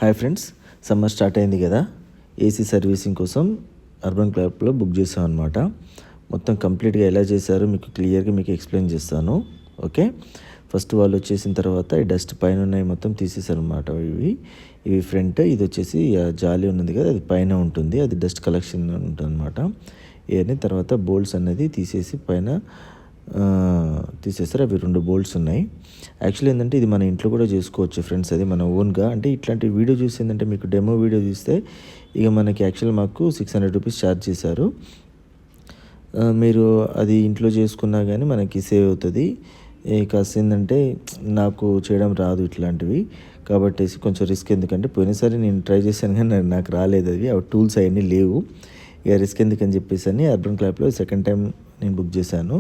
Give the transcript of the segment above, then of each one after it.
Hi friends, summer start అయింది కదా. AC servicing కోసం అర్బన్ క్లబ్లో బుక్ చేసాం అనమాట. మొత్తం కంప్లీట్గా ఎలా చేశారో మీకు క్లియర్గా ఎక్స్ప్లెయిన్ చేస్తాను. ఓకే, ఫస్ట్ వాళ్ళు వచ్చేసిన తర్వాత ఈ డస్ట్ పైన ఉన్నాయి మొత్తం తీసేసారు అనమాట. ఇవి ఫ్రంట్, ఇది వచ్చేసి జాలి ఉన్నది కదా, అది పైన ఉంటుంది, అది డస్ట్ కలెక్షన్ ఉంటుంది అనమాట. ఇవన్నీ తర్వాత బోల్ట్స్ అనేది తీసేసి పైన తీసేస్తారు. అవి 2 బోల్ట్స్ ఉన్నాయి. యాక్చువల్లీ ఏంటంటే ఇది మన ఇంట్లో కూడా చేసుకోవచ్చు ఫ్రెండ్స్, అది మన ఓన్గా. అంటే ఇట్లాంటి వీడియో చూసి ఏంటంటే మీకు డెమో వీడియో చూస్తే ఇక మనకి యాక్చువల్ మాకు 600 రూపీస్ ఛార్జ్ చేశారు. మీరు అది ఇంట్లో చేసుకున్నా కానీ మనకి సేవ్ అవుతుంది. కాస్త ఏంటంటే నాకు చేయడం రాదు ఇట్లాంటివి, కాబట్టి కొంచెం రిస్క్. ఎందుకంటే పోయినసారి నేను ట్రై చేశాను కానీ నాకు రాలేదు, అది ఆ టూల్స్ అవన్నీ లేవు. ఇక రిస్క్ ఎందుకని చెప్పేసి అని అర్బన్ క్లాబ్లో సెకండ్ టైం నేను బుక్ చేశాను.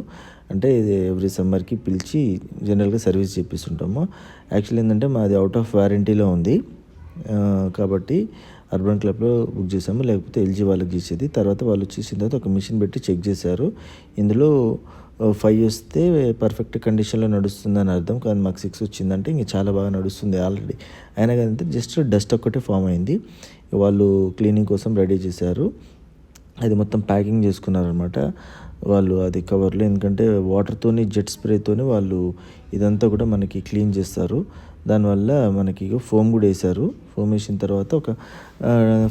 అంటే ఎవ్రీ సమ్మర్కి పిలిచి జనరల్గా సర్వీస్ చేపిస్తుంటాము. యాక్చువల్లీ ఏంటంటే మాది అవుట్ ఆఫ్ వారంటీలో ఉంది, కాబట్టి అర్బన్ క్లబ్లో బుక్ చేసాము. లేకపోతే ఎల్జీ వాళ్ళకి చేసేది. తర్వాత వాళ్ళు చేసిన తర్వాత ఒక మిషన్ పెట్టి చెక్ చేశారు. ఇందులో 5 వస్తే పర్ఫెక్ట్ కండిషన్లో నడుస్తుందని అర్థం. కానీ మాకు 6 వచ్చిందంటే ఇంక చాలా బాగా నడుస్తుంది ఆల్రెడీ. అయినా కానీ జస్ట్ డస్ట్ ఒక్కటే ఫామ్ అయింది. వాళ్ళు క్లీనింగ్ కోసం రెడీ చేశారు. అది మొత్తం ప్యాకింగ్ చేసుకున్నారనమాట వాళ్ళు, అది కవర్లో. ఎందుకంటే వాటర్తోని జెట్ స్ప్రేతోని వాళ్ళు ఇదంతా కూడా మనకి క్లీన్ చేస్తారు. దానివల్ల మనకి ఫోమ్ కూడా వేశారు. ఫోమ్ వేసిన తర్వాత ఒక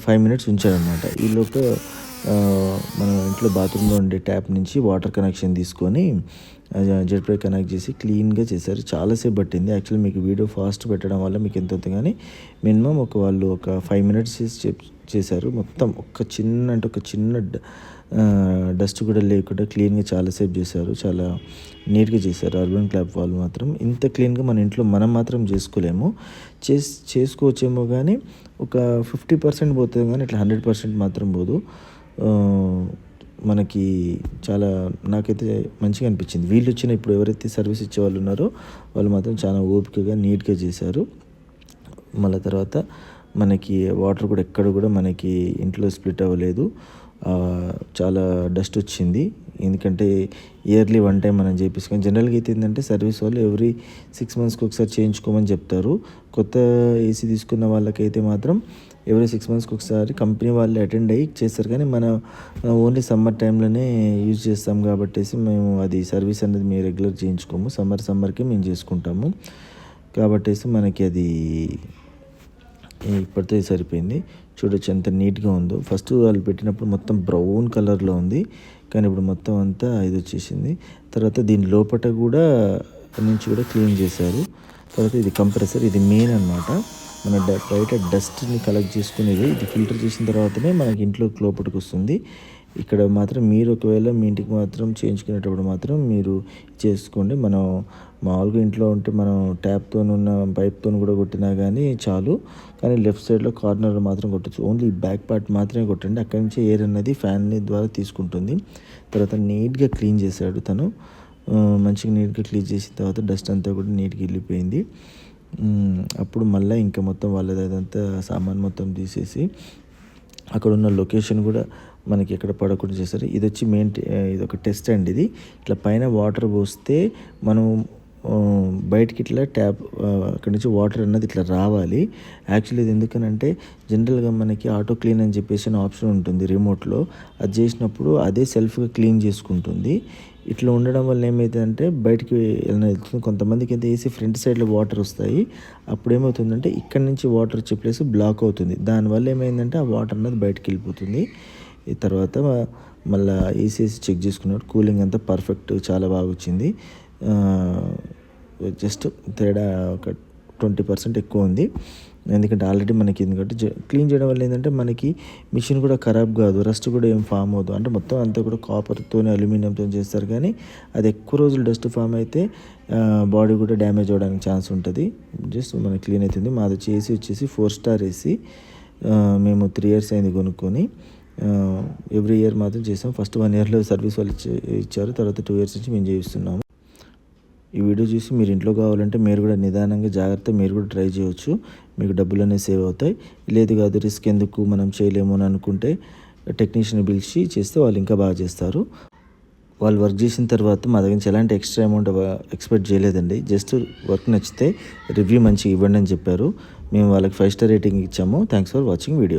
5 మినిట్స్ ఉంచారనమాట. ఈలోపు మన ఇంట్లో బాత్రూంలో ఉండే ట్యాప్ నుంచి వాటర్ కనెక్షన్ తీసుకొని జెట్ స్ప్రే కనెక్ట్ చేసి క్లీన్గా చేశారు. చాలాసేపు పట్టింది. యాక్చువల్లీ మీకు వీడియో ఫాస్ట్ పెట్టడం వల్ల మీకు ఎంత అవుతుంది, కానీ మినిమం వాళ్ళు ఒక 5 మినిట్స్ చేశారు. మొత్తం ఒక చిన్న డస్ట్ కూడా లేకుండా క్లీన్గా చాలాసేపు చేశారు. చాలా నీట్గా చేశారు అర్బన్ క్లబ్ వాళ్ళు మాత్రం. ఇంత క్లీన్గా మన ఇంట్లో మనం మాత్రం చేసుకోలేము. చేసుకోవచ్చేమో కానీ ఒక 50% పోతుంది, కానీ ఇట్లా 100% మాత్రం పోదు. మనకి చాలా, నాకైతే మంచిగా అనిపించింది. వీళ్ళు వచ్చిన ఇప్పుడు ఎవరైతే సర్వీస్ ఇచ్చే వాళ్ళు ఉన్నారో వాళ్ళు మాత్రం చాలా ఓపికగా నీట్గా చేశారు. మళ్ళీ తర్వాత మనకి వాటర్ కూడా ఎక్కడ కూడా మనకి ఇంట్లో స్ప్లిట్ అవ్వలేదు. చాలా డస్ట్ వచ్చింది. ఎందుకంటే ఇయర్లీ 1 టైం మనం చేయించుకొని, జనరల్గా అయితే ఏంటంటే సర్వీస్ వాళ్ళు ఎవ్రీ 6 మంత్స్కి ఒకసారి చేయించుకోమని చెప్తారు. కొత్త ఏసీ తీసుకున్న వాళ్ళకైతే మాత్రం ఎవ్రీ 6 మంత్స్కి ఒకసారి కంపెనీ వాళ్ళు అటెండ్ అయ్యి చేస్తారు. కానీ మనం ఓన్లీ సమ్మర్ టైంలోనే యూజ్ చేస్తాం కాబట్టి మేము అది సర్వీస్ అనేది మేము రెగ్యులర్ చేయించుకోము. సమ్మర్కి మేము చేసుకుంటాము కాబట్టి మనకి అది ఇప్పటితో సరిపోయింది. చూడొచ్చు ఎంత నీట్గా ఉందో. ఫస్ట్ వాళ్ళు పెట్టినప్పుడు మొత్తం బ్రౌన్ కలర్లో ఉంది, కానీ ఇప్పుడు మొత్తం అంతా ఇది వచ్చేసింది. తర్వాత దీని లోపల కూడా నుంచి కూడా క్లీన్ చేశారు. తర్వాత ఇది కంప్రెసర్, ఇది మెయిన్ అనమాట. మన బయట డస్ట్ని కలెక్ట్ చేసుకునేది. ఇది ఫిల్టర్ చేసిన తర్వాతనే మనకి ఇంట్లో లోపలికి వస్తుంది. ఇక్కడ మాత్రం మీరు ఒకవేళ మీ ఇంటికి మాత్రం చేయించుకునేటప్పుడు మాత్రం మీరు చేసుకోండి. మనం మామూలుగా ఇంట్లో ఉంటే మనం ట్యాప్తో ఉన్న పైప్తో కూడా కొట్టినా కానీ చాలు, కానీ లెఫ్ట్ సైడ్లో కార్నర్ మాత్రం కొట్టచ్చు. ఓన్లీ బ్యాక్ పార్ట్ మాత్రమే కొట్టండి. అక్కడి నుంచి ఎయిర్ అనేది ఫ్యాన్ ద్వారా తీసుకుంటుంది. తర్వాత నీట్గా క్లీన్ చేశాడు తను. మంచిగా నీట్గా క్లీన్ చేసిన తర్వాత డస్ట్ అంతా కూడా నీట్గా వెళ్ళిపోయింది. అప్పుడు మళ్ళీ ఇంకా మొత్తం వాళ్ళది అదంతా సామాన్ మొత్తం తీసేసి అక్కడ ఉన్న లొకేషన్ కూడా మనకి ఎక్కడ పడకుండా చేస్తారు. ఇది వచ్చి ఇది ఒక టెస్ట్ అండి. ఇది ఇట్లా పైన వాటర్ పోస్తే మనం బయటికి ఇట్లా ట్యాప్ అక్కడి నుంచి వాటర్ అన్నది ఇట్లా రావాలి. యాక్చువల్లీ ఇది ఎందుకనంటే జనరల్గా మనకి ఆటో క్లీన్ అని చెప్పేసి ఆప్షన్ ఉంటుంది రిమోట్లో. అది చేసినప్పుడు అదే సెల్ఫ్గా క్లీన్ చేసుకుంటుంది. ఇట్లా ఉండడం వల్ల ఏమవుతుందంటే బయటికి వెళ్తుంది. కొంతమందికి అయితే ఏసీ ఫ్రంట్ సైడ్లో వాటర్ వస్తాయి. అప్పుడు ఏమవుతుందంటే ఇక్కడి నుంచి వాటర్ వచ్చే ప్లేస్ బ్లాక్ అవుతుంది. దానివల్ల ఏమైందంటే ఆ వాటర్ అన్నది బయటికి వెళ్ళిపోతుంది. ఈ తర్వాత మళ్ళీ ఏసీ చెక్ చేసుకున్నాడు. కూలింగ్ అంతా పర్ఫెక్ట్, చాలా బాగా వచ్చింది. జస్ట్ తేడా ఒక 20% ఎక్కువ ఉంది. ఎందుకంటే ఆల్రెడీ మనకి ఎందుకంటే క్లీన్ చేయడం వల్ల ఏంటంటే మనకి మిషన్ కూడా ఖరాబ్ కాదు, రస్ట్ కూడా ఏం ఫామ్ అవ్వదు. అంటే మొత్తం అంతా కూడా కాపర్తో అల్యూమినియంతో చేస్తారు, కానీ అది ఎక్కువ రోజులు డస్ట్ ఫామ్ అయితే బాడీ కూడా డ్యామేజ్ అవ్వడానికి ఛాన్స్ ఉంటుంది. జస్ట్ మనకి క్లీన్ అవుతుంది. మాది వచ్చేసి 4 స్టార్ ఏసీ. మేము 3 ఇయర్స్ అయింది కొనుక్కొని. ఎవ్రీ ఇయర్ మాత్రం చేసాం. ఫస్ట్ 1 ఇయర్లో సర్వీస్ వాళ్ళు ఇచ్చారు. తర్వాత 2 ఇయర్స్ నుంచి మేము చేయిస్తున్నాము. ఈ వీడియో చూసి మీరు ఇంట్లో కావాలంటే మీరు కూడా నిదానంగా జాగ్రత్త మీరు కూడా ట్రై చేయవచ్చు. మీకు డబ్బులు అనేవి సేవ్ అవుతాయి. లేదు కాదు రిస్క్ ఎందుకు మనం చేయలేము అని అనుకుంటే టెక్నీషియన్ పిలిచి చేస్తే వాళ్ళు ఇంకా బాగా చేస్తారు. వాళ్ళు వర్క్ చేసిన తర్వాత మా దగ్గర నుంచి ఎలాంటి ఎక్స్ట్రా అమౌంట్ ఎక్స్పెక్ట్ చేయలేదండి. జస్ట్ వర్క్ నచ్చితే రివ్యూ మంచిగా ఇవ్వండి అని చెప్పారు. మేము వాళ్ళకి 5 స్టార్ రేటింగ్ ఇచ్చాము. Thanks for watching video.